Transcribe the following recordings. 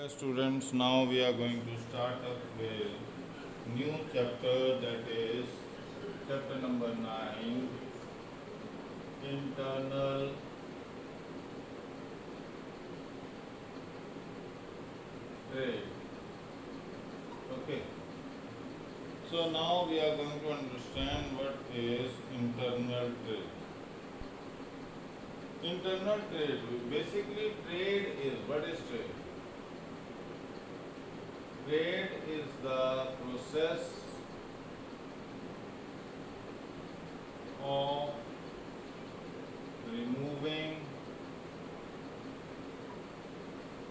Students, now we are going to start up with new chapter, that is chapter number 9, internal trade. Okay, so now we are going to understand what is internal trade. Internal trade, basically trade is, what is trade? Trade is the process of removing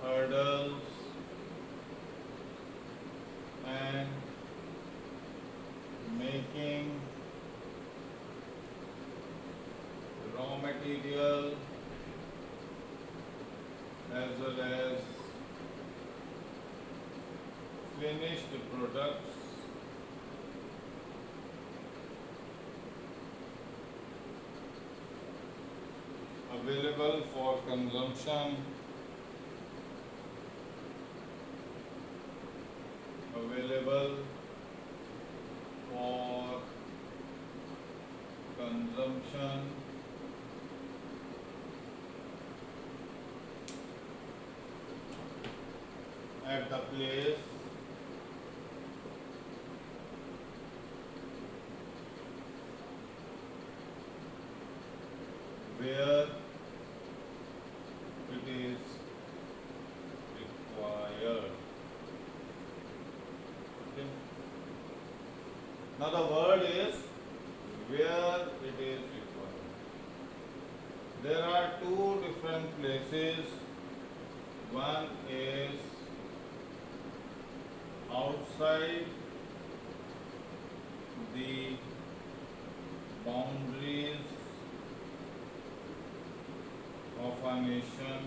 hurdles and making raw material as well as finished products available for consumption, available for consumption at the place where it is required. Okay. Now the word is where it is required. There are two different places. One is outside the boundaries of a nation.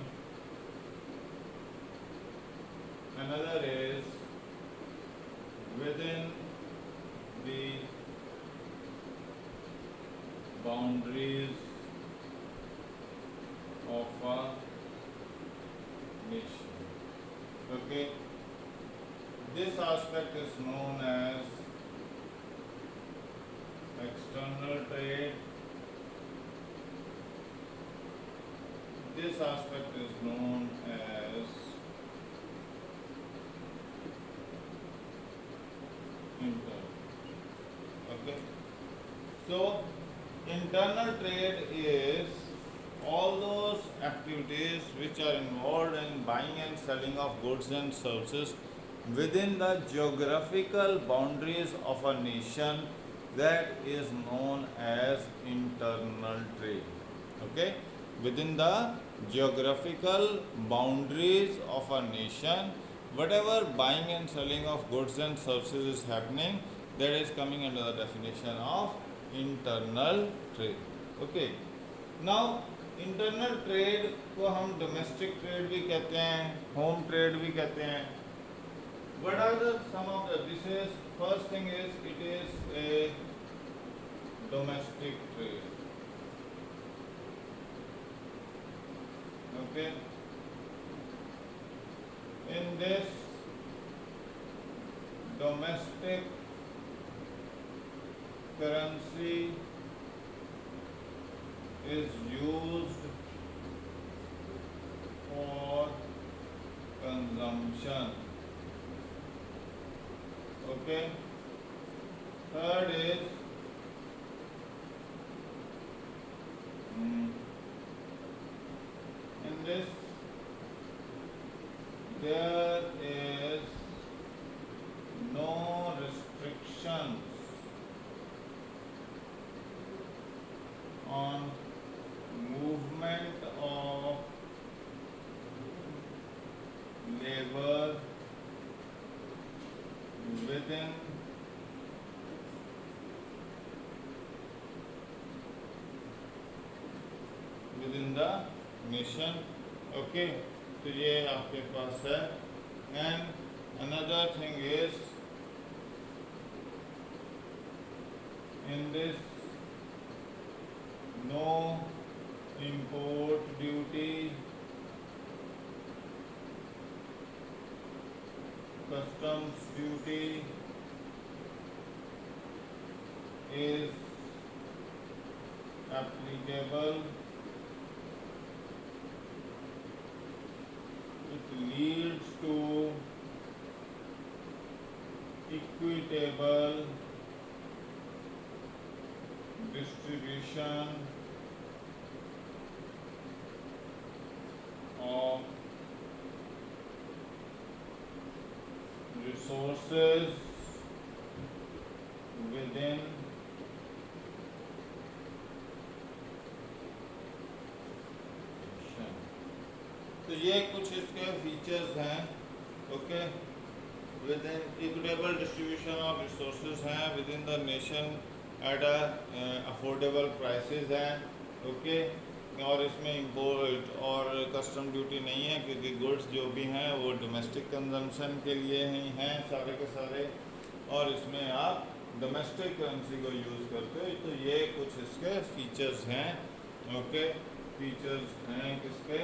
Another is within the boundaries of a nation. Okay, this aspect is known as external trade. This aspect is known as internal. Okay, so internal trade is all those activities which are involved in buying and selling of goods and services within the geographical boundaries of a nation, that is known as internal trade. Okay, within the geographical boundaries of a nation, whatever buying and selling of goods and services is happening, that is coming under the definition of internal trade. Okay, now internal trade को हम domestic trade भी कहते हैं, home trade भी कहते हैं. What are the some of the, this is first thing is it is a domestic trade. Okay, in this domestic currency is used for consumption. Okay, third is in this there is no restrictions on movement of labor within the nation. Okay, तो ये आपके पास है. And another thing is in this no import duty customs duty is applicable, it leads to equitable distribution of resources within nation. तो ये कुछ इसके features हैं. Okay, within equitable distribution of resources हैं within the nation at affordable prices हैं. Okay, और इसमें import और कस्टम ड्यूटी नहीं है क्योंकि गुड्स जो भी हैं वो डोमेस्टिक कंजम्पशन के लिए ही हैं सारे के सारे, और इसमें आप डोमेस्टिक करेंसी को यूज़ करते हो. तो ये कुछ इसके फीचर्स हैं. ओके, फीचर्स हैं किसके,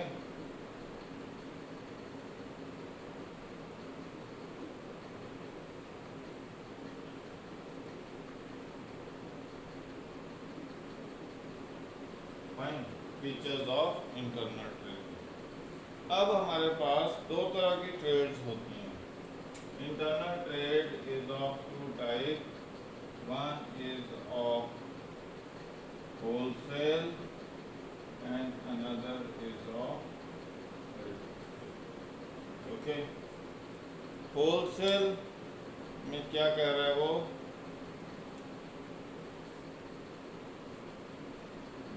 फीचर्स ऑफ इंटरनल ट्रेड. अब हमारे पास दो तरह की ट्रेड्स होती हैं. Internal trade is of two type. One is of wholesale and another is of retail. Okay, wholesale में क्या कह रहा है वो,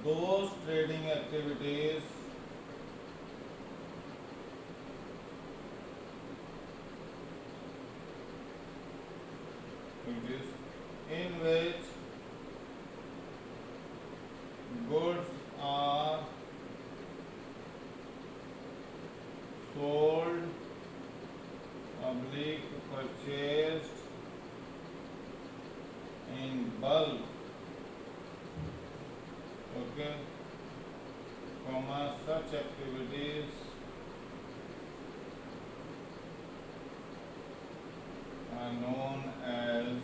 those trading activities in which goods are sold, purchased in bulk. Okay, such activities are known as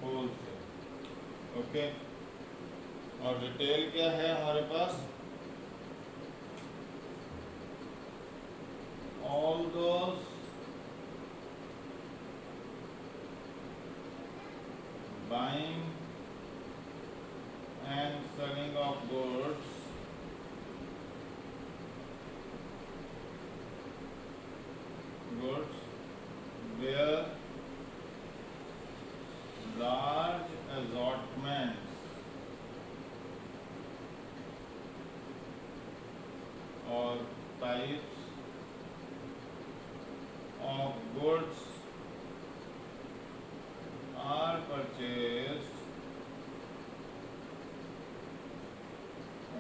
wholesale. Okay, और retail क्या है हमारे पास, all those buying and selling of goods where large assortments or types of goods are purchased.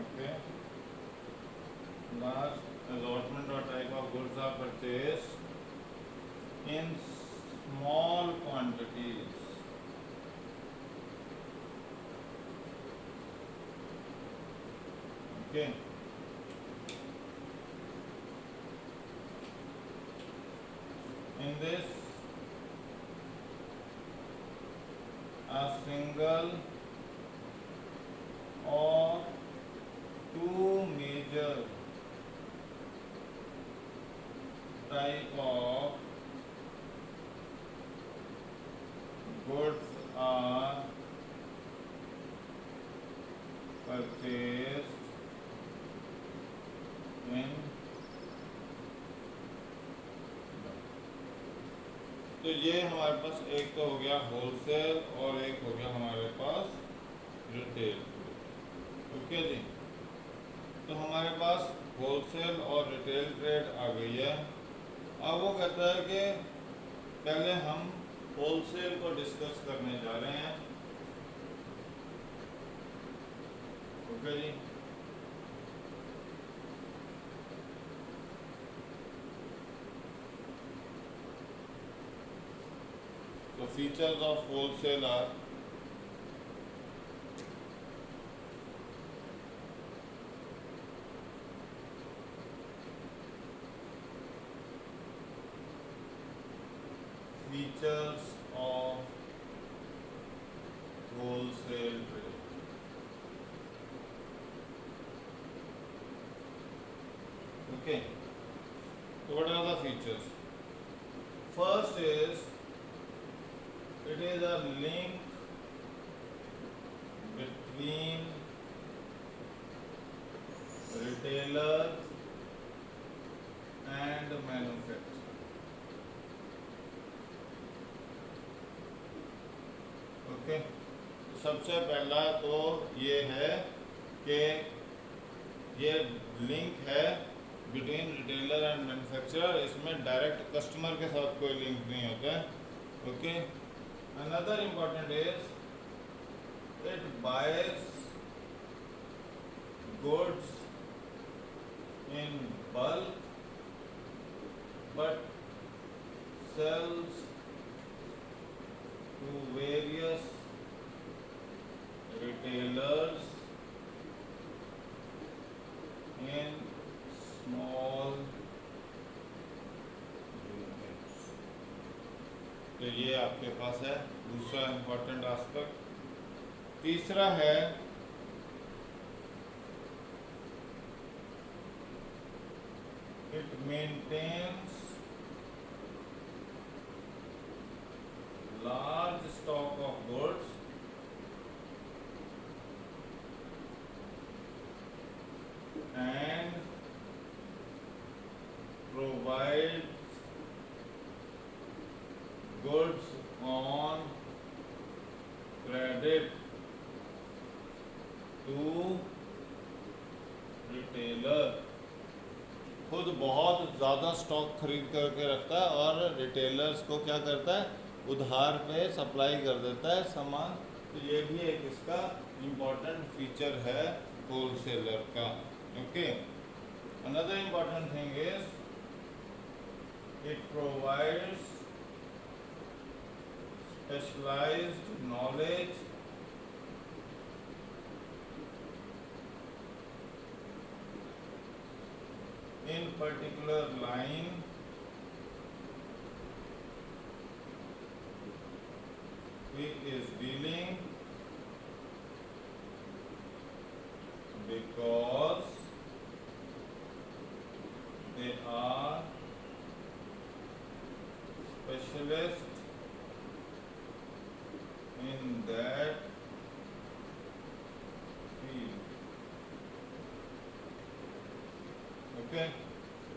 Okay, large assortment or type of goods are purchased in small quantities. Okay, in this a single or two major type of goods are purchased in. तो ये हमारे पास एक तो हो गया wholesale और एक हो गया हमारे पास रिटेल. ओके जी, तो हमारे पास होलसेल और रिटेल ट्रेड आ गई है. अब वो कहता है कि पहले हम होलसेल को डिस्कस करने जा रहे हैं. ओके जी, so features of wholesale are Okay. So what are the features? First is it is a link between retailer and manufacturer. Okay, तो सबसे पहला तो ये है कि ये लिंक है बिटवीन रिटेलर एंड मैन्युफैक्चरर, इसमें डायरेक्ट कस्टमर के साथ कोई लिंक नहीं होता है. Okay, another important is it boys goods in bulk but sells to various retailers in small units. तो ये आपके पास है दूसरा इम्पोर्टेंट एस्पेक्ट. तीसरा है it maintains large stock of goods and provides goods on credit to retailer. खुद बहुत ज़्यादा स्टॉक खरीद करके रखता है और रिटेलर्स को क्या करता है, उधार पे सप्लाई कर देता है सामान. तो ये भी एक इसका इम्पोर्टेंट फीचर है होलसेलर का. Okay, another important thing is it provides specialised knowledge in particular line he is dealing, because they are specialists in that field. Okay,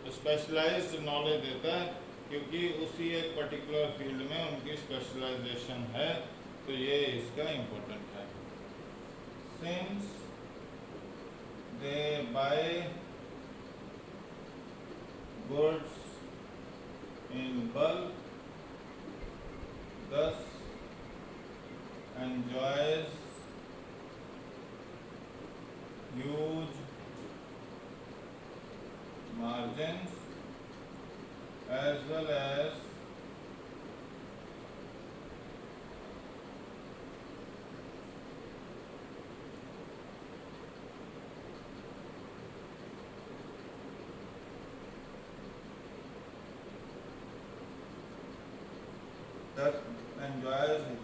तो स्पेशलाइज्ड नॉलेज देता है क्योंकि उसी एक पर्टिकुलर फील्ड में उनकी स्पेशलाइजेशन है. तो ये इसका इम्पोर्टेंट है. Since they buy goods in bulk thus enjoys huge margins as well as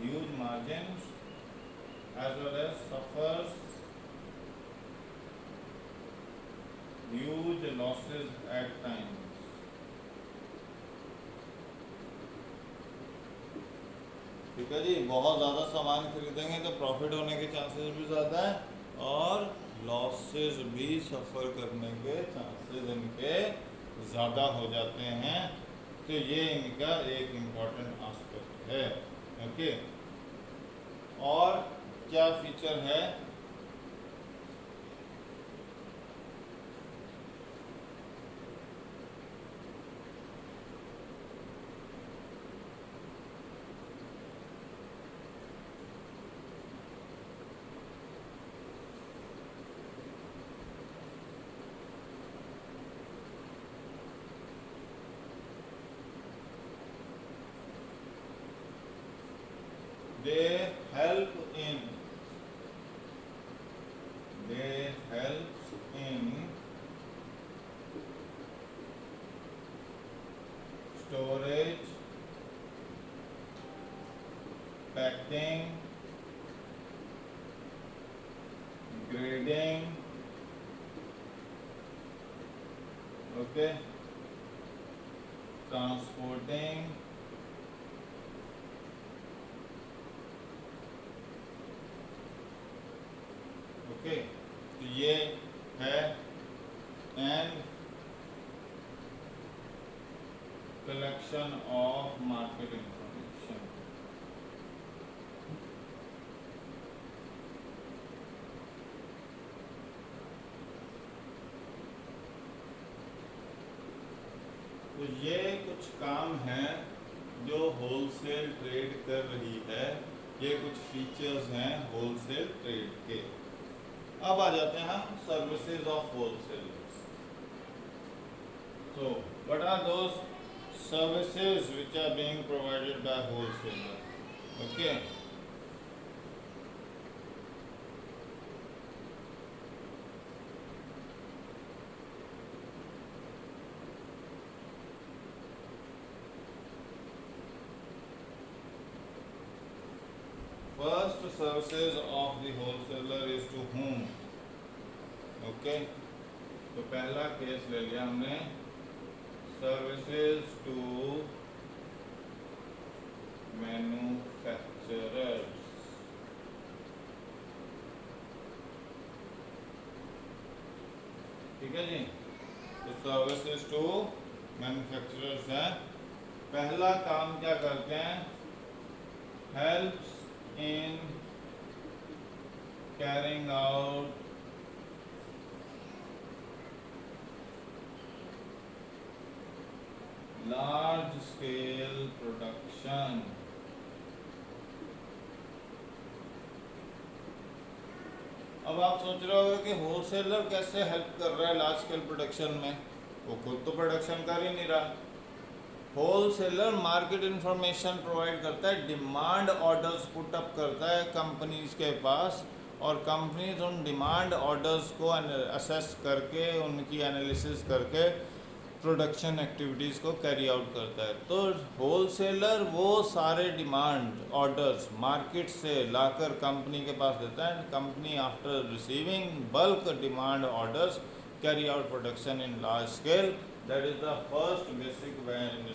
huge margins as well as suffers huge losses at times. ठीक है जी, बहुत ज़्यादा सामान खरीदेंगे तो प्रॉफिट होने के चांसेस भी ज़्यादा है और लॉसेस भी सफ़र करने के चांसेस इनके ज़्यादा हो जाते हैं. तो ये इनका एक इम्पॉर्टेंट एस्पेक्ट है. ओके, और क्या फीचर है? They help in storage, packing, grading, okay, transporting okay, तो ये है and collection of market information. तो ये कुछ काम हैं जो होलसेल ट्रेड कर रही है, ये कुछ फीचर्स हैं होलसेल ट्रेड के। अब आ जाते हैं हम services of wholesalers. So what are those services which are being provided by wholesaler? Okay, first services of the wholesaler is to whom? Okay, तो पहला केस ले लिया हमने, सर्विसेज टू मैन्युफैक्चरर्स। ठीक है जी, तो सर्विसेज टू मैन्युफैक्चरर्स है। पहला काम क्या करते हैं, helps in carrying out large scale production. अब आप सोच रहे होगे कि होलसेलर कैसे हेल्प कर रहा है लार्ज स्केल प्रोडक्शन में, वो खुद तो प्रोडक्शन कर ही नहीं रहा। होलसेलर मार्केट इंफॉर्मेशन प्रोवाइड करता है, डिमांड ऑर्डर्स पुट अप करता है कंपनीज के पास, और कंपनीज उन डिमांड ऑर्डर्स को असेस करके उनकी एनालिसिस करके प्रोडक्शन एक्टिविटीज़ को कैरी आउट करता है। तो होलसेलर वो सारे डिमांड ऑर्डर्स मार्केट से लाकर कंपनी के पास देता है, and company after receiving bulk demand orders carry out production in large scale. That is the first basic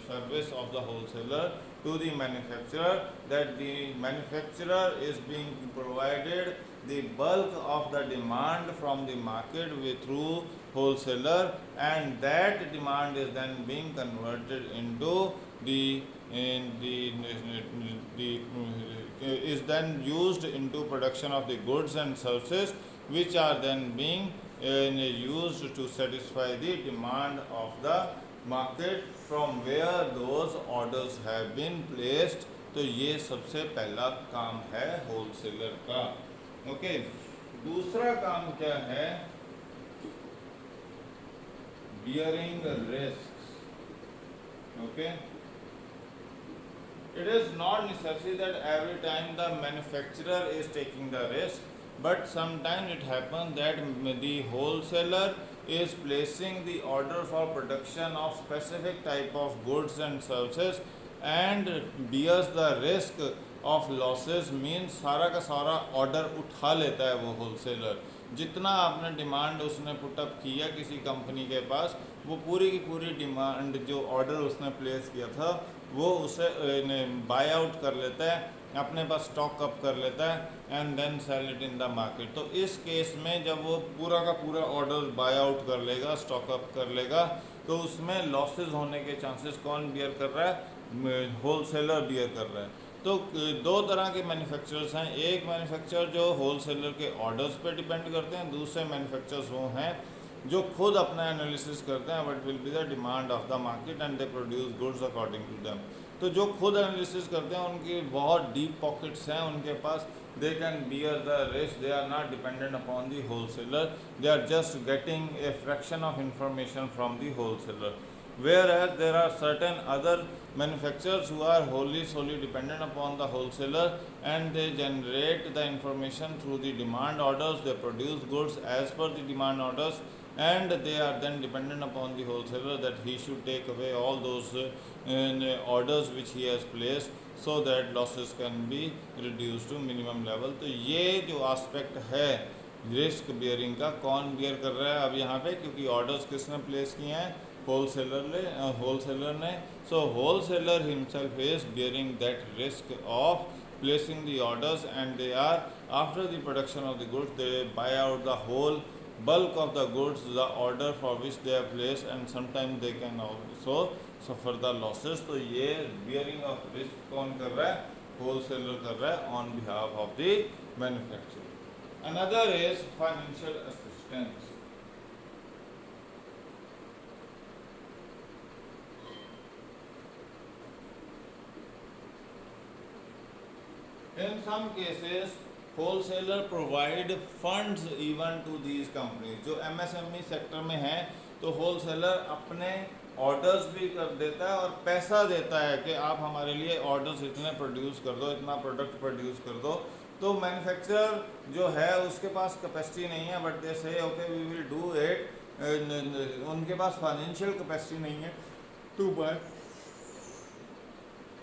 service of the wholesaler to the manufacturer, that the manufacturer is being provided the bulk of the demand from the market through wholesaler, and that demand is then being converted into is then used into production of the goods and services, which are then being used to satisfy the demand of the market from where those orders have been placed। तो ये सबसे पहला काम है wholesaler का। Okay, दूसरा काम क्या है, bearing risks। Okay, it is not necessary that every time the manufacturer is taking the risk, but sometimes it happens that the wholesaler is placing the order for production of specific type of goods and services and bears the risk of losses। means सारा का सारा order उठा लेता है वो wholesaler, जितना आपने demand उसने पुटअप किया किसी कंपनी के पास, वो पूरी की पूरी डिमांड जो ऑर्डर उसने प्लेस किया था वो उसे बाय आउट कर लेता है, अपने पास स्टॉक अप कर लेता है, and then sell it in the market. तो इस केस में जब वो पूरा का पूरा ऑर्डर बाय आउट कर लेगा, स्टॉक अप कर लेगा, तो उसमें लॉसेस होने के चांसेस कौन बियर कर रहा है, होलसेलर बियर कर रहा है। तो दो तरह के मैन्युफैक्चरर्स हैं, एक मैन्युफैक्चरर जो होलसेलर के ऑर्डर्स पे डिपेंड करते हैं, दूसरे मैन्युफैक्चरर्स वो हैं जो खुद अपना एनालिसिस करते हैं what will be the demand of the market and they produce goods according to them. तो जो खुद एनालिसिस करते हैं उनकी बहुत डीप पॉकेट्स हैं उनके पास, they can bear the risk, they are not dependent upon the wholesaler, they are just getting a fraction of information from the wholesaler, whereas there are certain other manufacturers who are solely dependent upon the wholesaler, and they generate the information through the demand orders, they produce goods as per the demand orders, and they are then dependent upon the wholesaler that he should take away all those orders which he has placed, so that losses can be reduced to minimum level। तो ये जो aspect है risk bearing का, कौन beer कर रहा है अब यहाँ पे, क्योंकि ऑर्डर्स किसने प्लेस किए हैं, wholesaler ne. So wholesaler himself is bearing that risk of placing the orders, and they are, after the production of the goods, they buy out the whole bulk of the goods, the order for which they have placed, and sometimes they can also suffer the losses. तो ये bearing of risk कौन कर रहा है? Wholesaler कर रहा है on behalf of the manufacturer. Another is financial assistance. In some cases, wholesaler provide funds even to these companies. जो MSME सेक्टर में है, तो wholesaler अपने ऑर्डर्स भी कर देता है और पैसा देता है कि आप हमारे लिए ऑर्डर्स इतने प्रोड्यूस कर दो, इतना प्रोडक्ट प्रोड्यूस कर दो. तो मैन्युफैक्चरर जो है उसके पास कैपेसिटी नहीं है, but they say okay we will do it. उनके पास फाइनेंशियल कैपेसिटी नहीं है to buy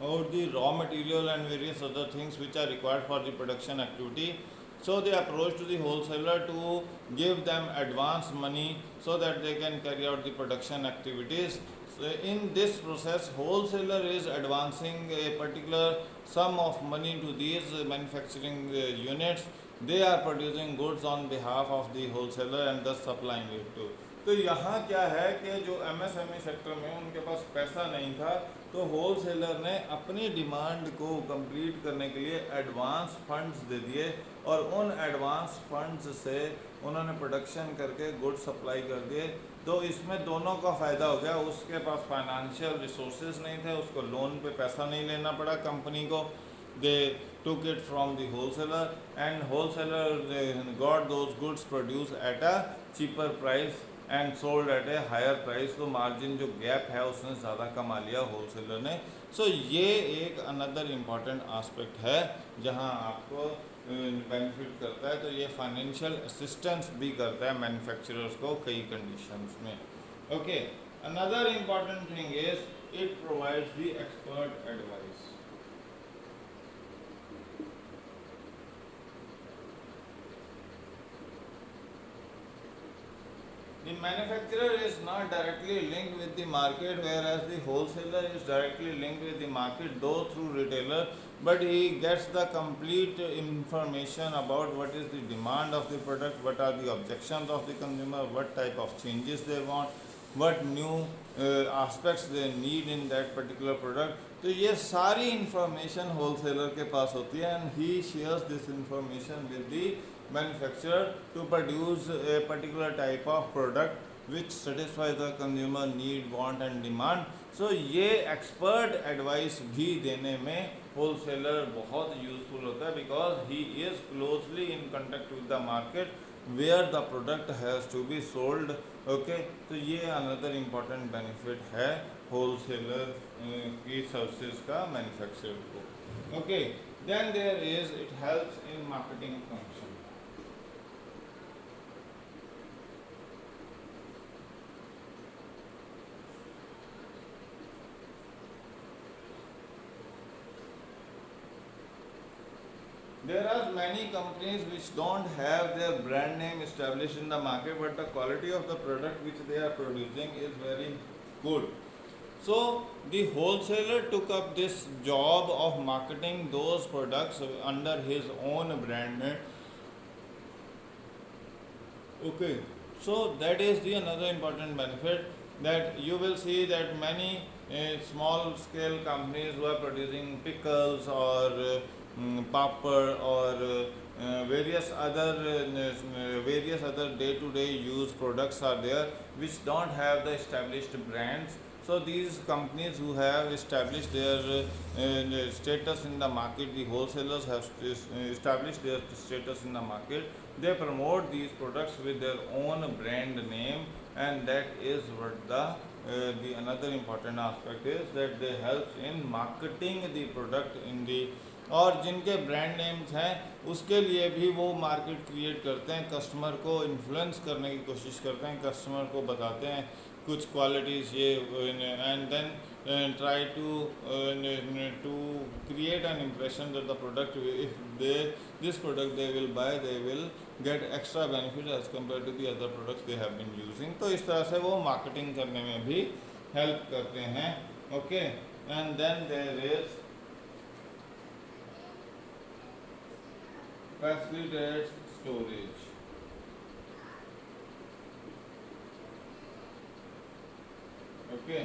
or the raw material and various other things which are required for the production activity. So they approach to the wholesaler to give them advance money so that they can carry out the production activities. So in this process, wholesaler is advancing a particular sum of money to these manufacturing units. They are producing goods on behalf of the wholesaler and thus supplying it to. तो यहाँ क्या है कि जो MSME sector में उनके पास पैसा नहीं था, तो होलसेलर ने अपनी डिमांड को कंप्लीट करने के लिए एडवांस फंड्स दे दिए और उन एडवांस फंड्स से उन्होंने प्रोडक्शन करके गुड सप्लाई कर दिए. तो इसमें दोनों का फ़ायदा हो गया. उसके पास फाइनेंशियल रिसोर्सेज नहीं थे, उसको लोन पे पैसा नहीं लेना पड़ा कंपनी को. दे took it from the wholesaler and wholesaler got those goods produced at a cheaper price and sold at a higher price. तो मार्जिन जो गैप है उसने ज़्यादा कमा लिया होलसेलर ने. सो ये एक अनदर इम्पॉर्टेंट आस्पेक्ट है जहाँ आपको बेनिफिट करता है. तो ये फाइनेंशियल असिस्टेंस भी करता है मैन्युफैक्चरर्स को कई कंडीशंस में. Okay, another important thing is it provides the expert advice. The manufacturer is not directly linked with the market, whereas the wholesaler is directly linked with the market, though through retailer, but he gets the complete information about what is the demand of the product, what are the objections of the consumer, what type of changes they want, what new aspects they need in that particular product. तो ये सारी information wholesaler के पास होती है and he shares this information with the manufacturer to produce a particular type of product which satisfies the consumer need, want and demand. So ये expert advice भी देने में wholesaler बहुत useful होता है because he is closely in contact with the market where the product has to be sold. Okay, तो ये another important benefit है wholesaler की services का manufacturer को. Okay, then there is it helps in marketing function. There are many companies which don't have their brand name established in the market, but the quality of the product which they are producing is very good. So the wholesaler took up this job of marketing those products under his own brand name. Okay, so that is the another important benefit, that you will see that many small scale companies who are producing pickles or papad or various other day-to-day use products are there which don't have the established brands. So these companies who have established their status in the market, the wholesalers have established their status in the market. They promote these products with their own brand name, and that is what the another important aspect is, that they help in marketing the product in the और जिनके brand names हैं उसके लिए भी वो market create करते हैं, customer को इन्फ्लुएंस करने की कोशिश करते हैं, कस्टमर को बताते हैं कुछ क्वालिटीज़ ये, and then try to create an impression that the product, if they this product they will buy, they will get extra benefit as compared to the other products they have been using. तो इस तरह से वो marketing करने में भी help करते हैं. Okay, and then there is facilitates storage. Okay,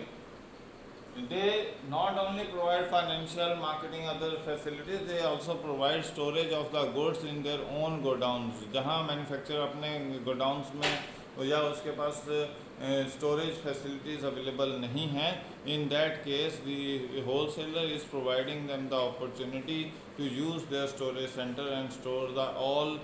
they not only provide financial, marketing, other facilities, they also provide storage of the goods in their own godowns. जहाँ मैन्युफैक्चरर अपने गोडाउंस में या उसके पास स्टोरेज फैसिलिटीज़ अवेलेबल नहीं हैं, in that case the wholesaler is providing them the opportunity to use their storage centre and store the all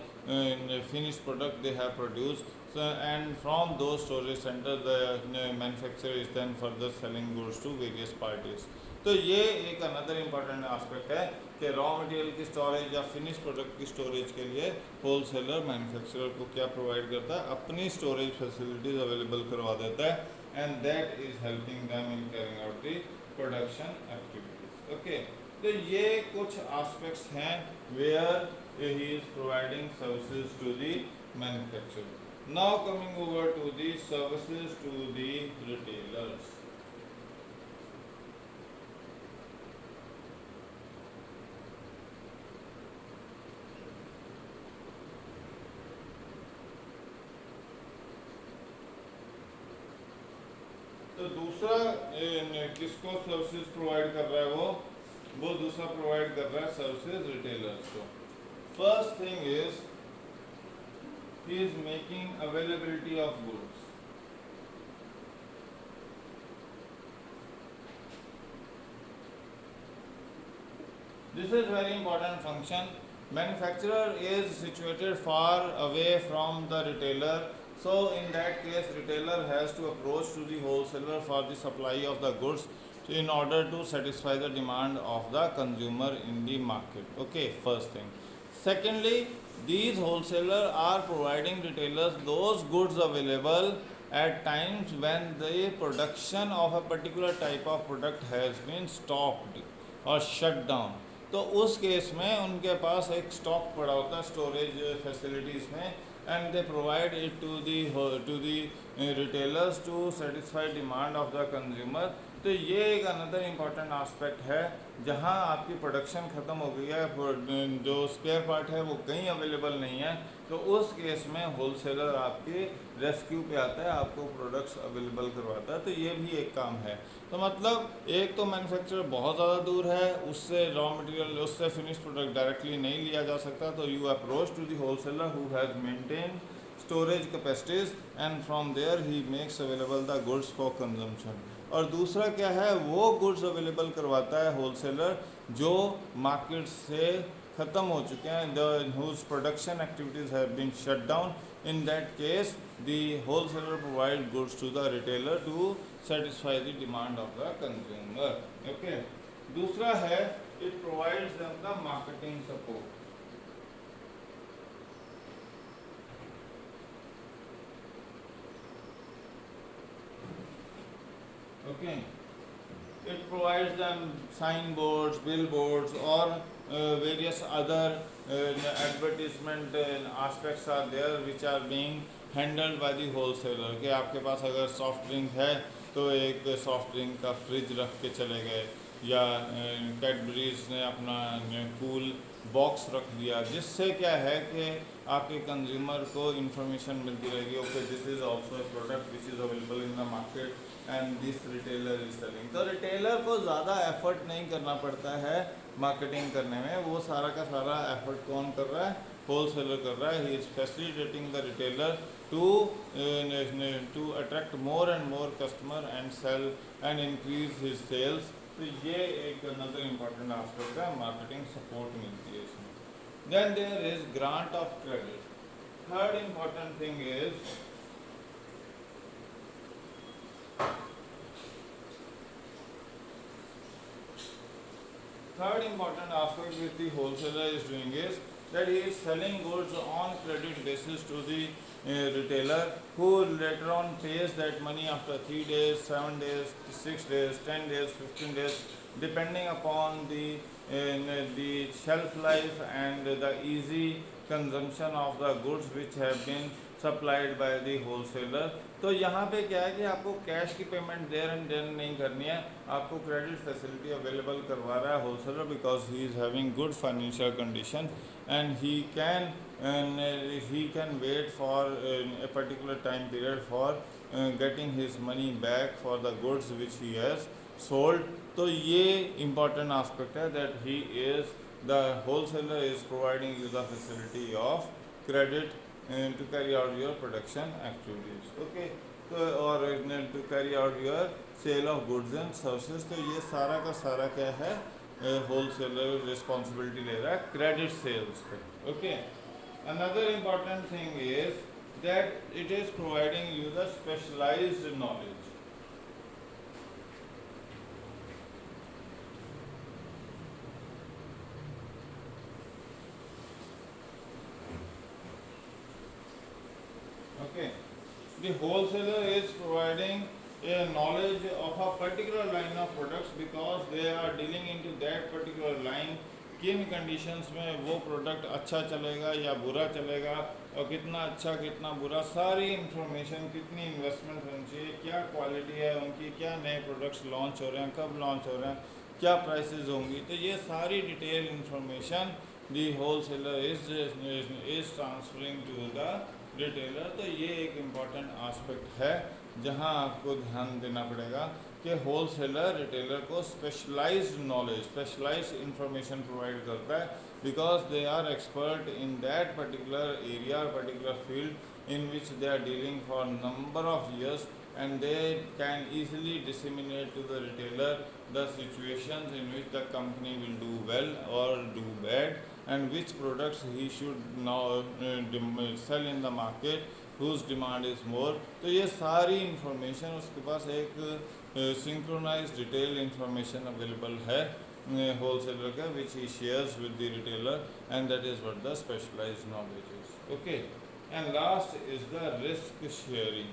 finished product they have produced. So, and from those storage center the manufacturer is then further selling goods to various parties. तो ये एक another important aspect है कि raw material की storage या finish product की storage के लिए होलसेलर मैन्युफैक्चरर को क्या प्रोवाइड करता है, अपनी स्टोरेज फैसिलिटीज़ अवेलेबल करवा देता है, and that is helping them in carrying out the production activities. Okay, तो ये कुछ एस्पेक्ट्स हैं where he is providing services to the manufacturer. Now coming over to the services to the retailers. तो दूसरा किसको सर्विसेज प्रोवाइड कर रहा है, वो दूसरा प्रोवाइड कर रहा है सर्विसेज रिटेलर्स को. First thing is he is making availability of goods. This is very important function. Manufacturer is situated far away from the retailer, so in that case retailer has to approach to the wholesaler for the supply of the goods in order to satisfy the demand of the consumer in the market. Okay, first thing. Secondly, these wholesalers are providing retailers those goods available at times when the production of a particular type of product has been stopped or shut down. तो उस case में उनके पास एक stock पड़ा होता है storage facilities में, and they provide it to the retailers to satisfy demand of the consumer. तो ये एक अनदर इम्पॉर्टेंट आस्पेक्ट है जहाँ आपकी प्रोडक्शन ख़त्म हो गई है, जो स्पेयर पार्ट है वो कहीं अवेलेबल नहीं है, तो उस केस में होलसेलर आपके रेस्क्यू पे आता है, आपको प्रोडक्ट्स अवेलेबल करवाता है. तो ये भी एक काम है. तो मतलब एक तो मैन्युफैक्चरर बहुत ज़्यादा दूर है, उससे रॉ मटेरियल, उससे फिनिश प्रोडक्ट डायरेक्टली नहीं लिया जा सकता, तो you approach to the wholesaler who has maintain storage capacities and from there he makes available the goods for consumption. और दूसरा क्या है, वो गुड्स अवेलेबल करवाता है होलसेलर जो मार्केट से ख़त्म हो चुके हैं, the whose production activities have been shut down. In that case the wholesaler provide goods to the retailer to satisfy the demand of the consumer. Okay, दूसरा है it provides them the marketing support. Okay, it provides them signboards, billboards, or various other advertisement aspects are there which are being handled by the wholesaler. कि आपके पास अगर soft drink है तो एक soft drink का fridge रख के चले गए, या कैडबरीज ने अपना कूल बॉक्स रख दिया, जिससे क्या है कि आपके कंज्यूमर को इन्फॉर्मेशन मिलती रहेगी, okay this is also a product which is available in the market and this retailer is selling. तो रिटेलर को ज़्यादा एफर्ट नहीं करना पड़ता है मार्केटिंग करने में, वो सारा का सारा एफर्ट कौन कर रहा है, होलसेलर कर रहा है. He is facilitating the retailer to attract more and more customer and sell and increase his sales. तो ये एक another important aspect है, marketing support मिलती है इसमें. Then there is grant of credit. Third important thing is third important aspect which the wholesaler is doing is that he is selling goods on credit basis to the retailer, who later on pays that money after 3 days, 7 days, 6 days, 10 days, 15 days, depending upon the shelf life and the easy consumption of the goods which have been supplied by the wholesaler. तो यहाँ पे क्या है कि आपको cash की payment there and then नहीं करनी है, आपको क्रेडिट फैसिलिटी अवेलेबल करवा रहा है wholesaler, because he is having good financial condition and he can wait for a particular time period for getting his money back for the goods which he has sold. तो ये important aspect है that the wholesaler is providing you the facility of credit to carry out your production activities. Okay, तो और to carry out your sale of goods and services. तो ये सारा का सारा क्या है, होलसेलर रिस्पॉन्सिबिलिटी ले रहा है क्रेडिट सेल्स पे. Okay, another important thing is that it is providing you the specialized knowledge. Okay, the wholesaler is providing a knowledge of a particular line of products because they are dealing into that particular line. किन conditions में वो product अच्छा चलेगा या बुरा चलेगा और कितना अच्छा कितना बुरा, सारी इंफॉर्मेशन, कितनी इन्वेस्टमेंट होनी चाहिए, क्या क्वालिटी है उनकी, क्या नए प्रोडक्ट्स लॉन्च हो रहे हैं, कब लॉन्च हो रहे हैं, क्या प्राइसेस होंगी, तो ये सारी detail information the wholesaler is transferring to the retailer. तो ये एक इम्पॉर्टेंट आस्पेक्ट है जहां आपको ध्यान देना पड़ेगा कि होलसेलर रिटेलर को specialised knowledge, specialised information provide करता है, because they are expert in that particular area, particular field in which they are dealing for number of years, and they can easily disseminate to the retailer the situations in which the company will do well or do bad, and which products he should now sell in the market, whose demand is more. तो ये सारी information उसके पास एक synchronized detailed information available है wholesaler का, which he shares with the retailer, and that is what the specialized knowledge is. Okay, and last is the risk sharing.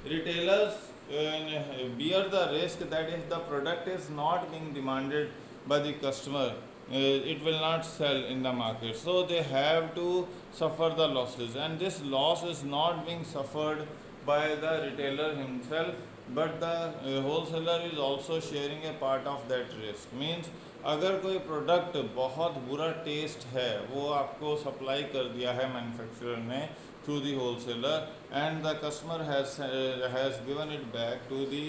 Retailers bear the risk that if the product is not being demanded by the customer, it will not sell in the market, so they have to suffer the losses, and this loss is not being suffered by the retailer himself, but the wholesaler is also sharing a part of that risk. Means अगर कोई product बहुत बुरा test है, वो आपको supply कर दिया है मैन्युफैक्चरर ने through the wholesaler, and the customer has given it back to the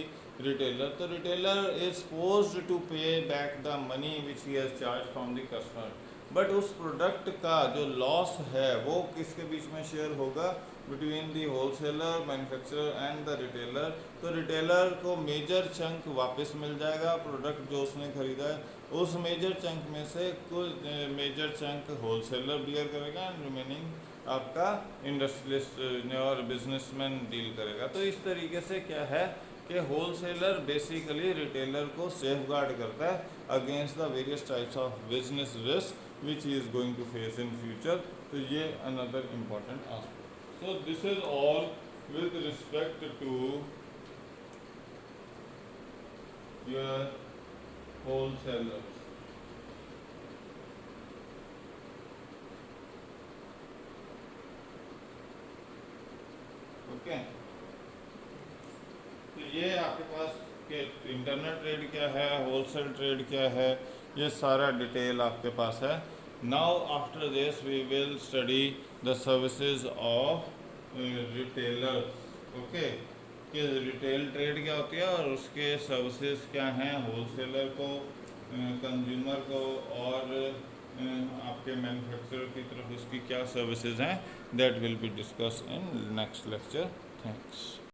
retailer, तो retailer is supposed to pay back the money which he has charged from the customer, but उस product का जो loss है वो किसके बीच में share होगा, between the wholesaler, manufacturer and the retailer. तो रिटेलर को मेजर चंक वापस मिल जाएगा प्रोडक्ट जो उसने खरीदा है, उस मेजर चंक में से कुछ मेजर चंक होलसेलर बियर करेगा एंड रिमेनिंग आपका इंडस्ट्रियलिस्ट और बिजनेसमैन डील करेगा. तो इस तरीके से क्या है कि होलसेलर बेसिकली रिटेलर को सेफ गार्ड करता है against the various types of business risk which he is going to face in future. तो ये another important aspect. So this is all with respect to your wholesalers. Okay, तो ये आपके पास कि internal trade क्या है, होलसेल ट्रेड क्या है, ये सारा डिटेल आपके पास है. Now after this we will study the services of retailers. Okay, कि रिटेल ट्रेड क्या होती है और उसके सर्विसेज क्या हैं होलसेलर को, कंज्यूमर को और आपके मैन्युफैक्चरर की तरफ उसकी क्या सर्विसेज हैं. That will be discuss in next lecture. Thanks.